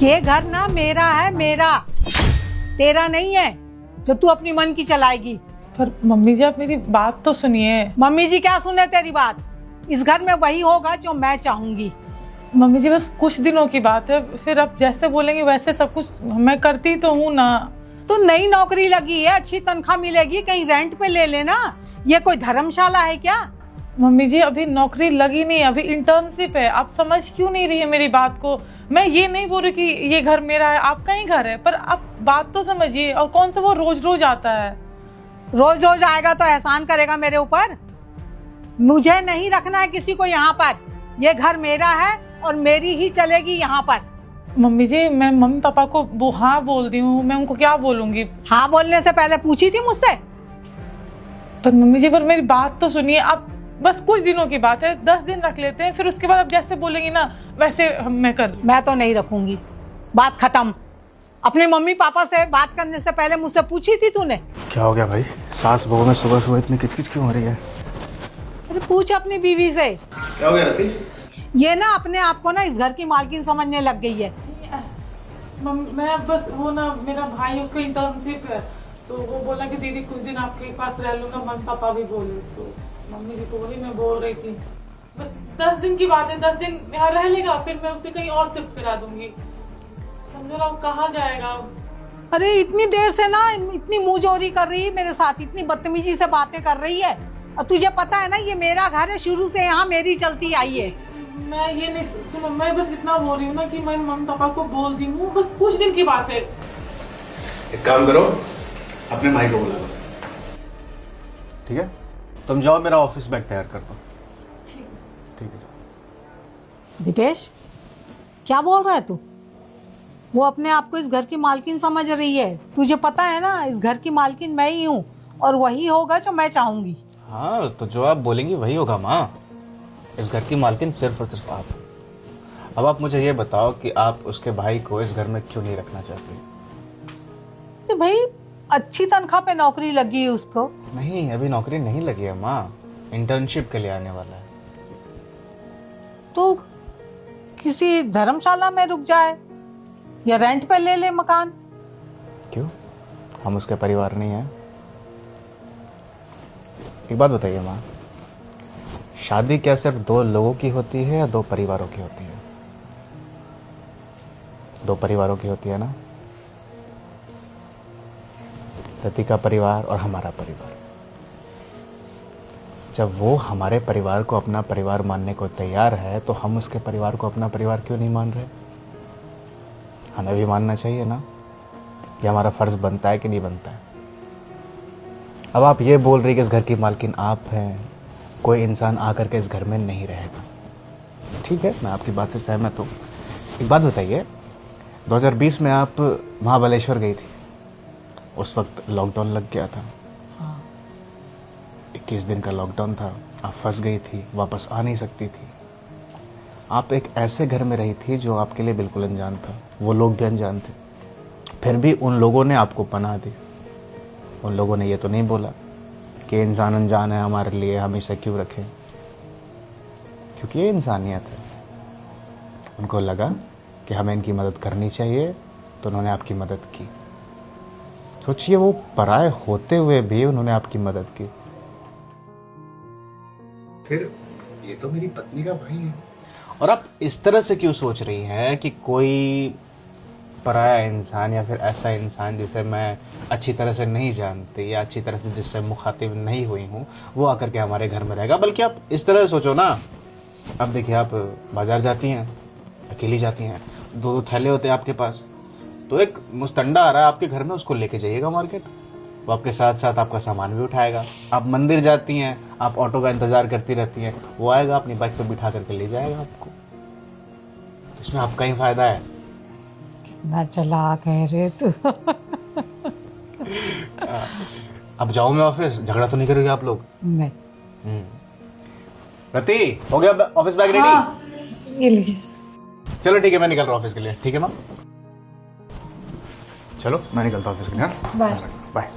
ये घर ना मेरा है, मेरा, तेरा नहीं है जो तू अपनी मन की चलाएगी। पर मम्मी जी आप मेरी बात तो सुनिए। मम्मी जी क्या सुने तेरी बात? इस घर में वही होगा जो मैं चाहूंगी। मम्मी जी बस कुछ दिनों की बात है, फिर आप जैसे बोलेंगे वैसे सब कुछ मैं करती तो हूँ ना। तो नई नौकरी लगी है, अच्छी तनख्वाह मिलेगी, कहीं रेंट पे ले लेना। ये कोई धर्मशाला है क्या? मम्मी जी अभी नौकरी लगी नहीं, अभी इंटर्नशिप है। आप समझ क्यों नहीं रही है मेरी बात को? मैं ये नहीं बोल रही कि ये घर मेरा है, आपका ही घर है, पर आप बात तो समझिए। और कौन सा वो रोज रोज आता है? रोज रोज आएगा तो एहसान करेगा मेरे ऊपर? मुझे नहीं रखना है किसी को यहाँ पर। ये घर मेरा है और मेरी ही चलेगी यहाँ पर। मम्मी जी मैं मम्मी पापा को वो हाँ बोल दी हूँ, मैं उनको क्या बोलूंगी? हाँ बोलने से पहले पूछी थी मुझसे? पर मम्मी जी पर मेरी बात तो सुनिए। आप बस कुछ दिनों की बात है, 10 दिन रख लेते हैं, फिर उसके बाद आप जैसे बोलेंगी ना वैसे मैं कर दूँ। मैं तो नहीं रखूंगी, बात खत्म। अपने मम्मी पापा से बात करने से पहले मुझसे पूछी थी तूने? क्या हो गया भाई? सास बहू में सुबह सुबह इतनी किचकिच क्यों हो रही है? अरे पूछ अपनी बीवी से। क्या हो गया रति? ये ना अपने आप को ना इस घर की मालकिन समझने लग गई है। मैं बस वो ना मेरा भाई उसको इंटर्नशिप है, तो वो बोला कि दीदी कुछ दिन आपके पास रह लूंगा। मम्मी पापा भी बोले तो मम्मी जी को वही मैं बोल रही थी। बस 10 दिन की बात है, 10 दिन यहाँ रह लेगा, फिर मैं उसे कहीं और शिफ्ट करा दूंगी। समझो ना कहाँ जाएगा? अरे इतनी देर से ना इतनी मुंहजोरी कर रही है मेरे साथ, इतनी बदतमीजी से बातें कर रही है। और तुझे पता है ना ये मेरा घर है, शुरू से यहाँ मेरी चलती आई है। मैं ये नहीं सुनो, मैं बस इतना बोल रही हूँ ना कि मैं मम्मी पापा को बोल दी हूँ, बस कुछ दिन की बात है। एक काम करो, अपने भाई को बुला लो, ठीक है? तुम जाओ, मेरा ऑफिस बैग तैयार कर दो। ठीक है जाओ। दीपेश क्या बोल रहा है तू? वो अपने आप को इस घर की मालकिन समझ रही है। तुझे पता है ना इस घर की मालकिन मैं ही हूँ और वही होगा जो मैं चाहूंगी। हाँ तो जो आप बोलेंगी वही होगा माँ। इस घर की मालकिन सिर्फ और सिर्फ आप। अब आप मुझे ये बताओ कि आप उसके भाई को इस घर में क्यों नहीं रखना चाहती? तो भाई अच्छी तनख्वाह पे नौकरी लगी है उसको। नहीं, अभी नौकरी नहीं लगी है माँ, इंटर्नशिप के लिए आने वाला है। तो किसी धर्मशाला में रुक जाए या रेंट पे ले ले मकान। क्यों? हम उसके परिवार नहीं हैं? एक बात बताइए माँ, शादी क्या सिर्फ 2 लोगों की होती है या 2 परिवारों की होती है? 2 परिवारों की होती है ना? रति का परिवार और हमारा परिवार। जब वो हमारे परिवार को अपना परिवार मानने को तैयार है तो हम उसके परिवार को अपना परिवार क्यों नहीं मान रहे? हमें भी मानना चाहिए ना। ये हमारा फर्ज बनता है कि नहीं बनता है? अब आप ये बोल रही कि इस घर की मालकिन आप हैं, कोई इंसान आकर के इस घर में नहीं रहेगा। ठीक है, मैं आपकी बात से सहमत हूँ। एक बात बताइए, 2020 में आप महाबलेश्वर गई थी, उस वक्त लॉकडाउन लग गया था। हाँ। 21 दिन का लॉकडाउन था, आप फंस गई थी, वापस आ नहीं सकती थी। आप एक ऐसे घर में रही थी जो आपके लिए बिल्कुल अनजान था, वो लोग भी अनजान थे, फिर भी उन लोगों ने आपको पनाह दी। उन लोगों ने ये तो नहीं बोला कि इंसान अनजान है हमारे लिए, हम इसे क्यों रखें, क्योंकि ये इंसानियत है। उनको लगा कि हमें इनकी मदद करनी चाहिए तो उन्होंने आपकी मदद की। सोचिए, वो पराये होते हुए भी उन्होंने आपकी मदद की। फिर ये तो मेरी पत्नी का भाई है। और आप इस तरह से क्यों सोच रही हैं कि कोई पराया इंसान या फिर ऐसा इंसान जिसे मैं अच्छी तरह से नहीं जानती या अच्छी तरह से जिससे मुखातिब नहीं हुई हूँ वो आकर के हमारे घर में रहेगा? बल्कि आप इस तरह से सोचो ना। अब देखिए, आप बाजार जाती हैं, अकेली जाती हैं, 2 थैले होते हैं आपके पास, तो एक मुस्तंडा आ रहा है आपके घर में, उसको लेके जाइएगा मार्केट, वो आपके साथ साथ आपका सामान भी उठाएगा। आप मंदिर जाती हैं, आप ऑटो का इंतजार करती रहती हैं, वो आएगा अपनी बाइक पे बिठा करके ले जाएगा आपको। इसमें आपका ही फायदा है। ना चला कह रहे तू। अब जाओ मैं ऑफिस, झगड़ा तो नहीं करोगे आप लोग? नहीं। रति, हो गया ऑफिस बैग रेडी? हाँ, ये लीजिए। चलो ठीक है, मैं निकल रहा हूँ ऑफिस के लिए। ठीक है माँ, चलो मैं निकलता हूँ ऑफिस के लिए। बाय। बाय।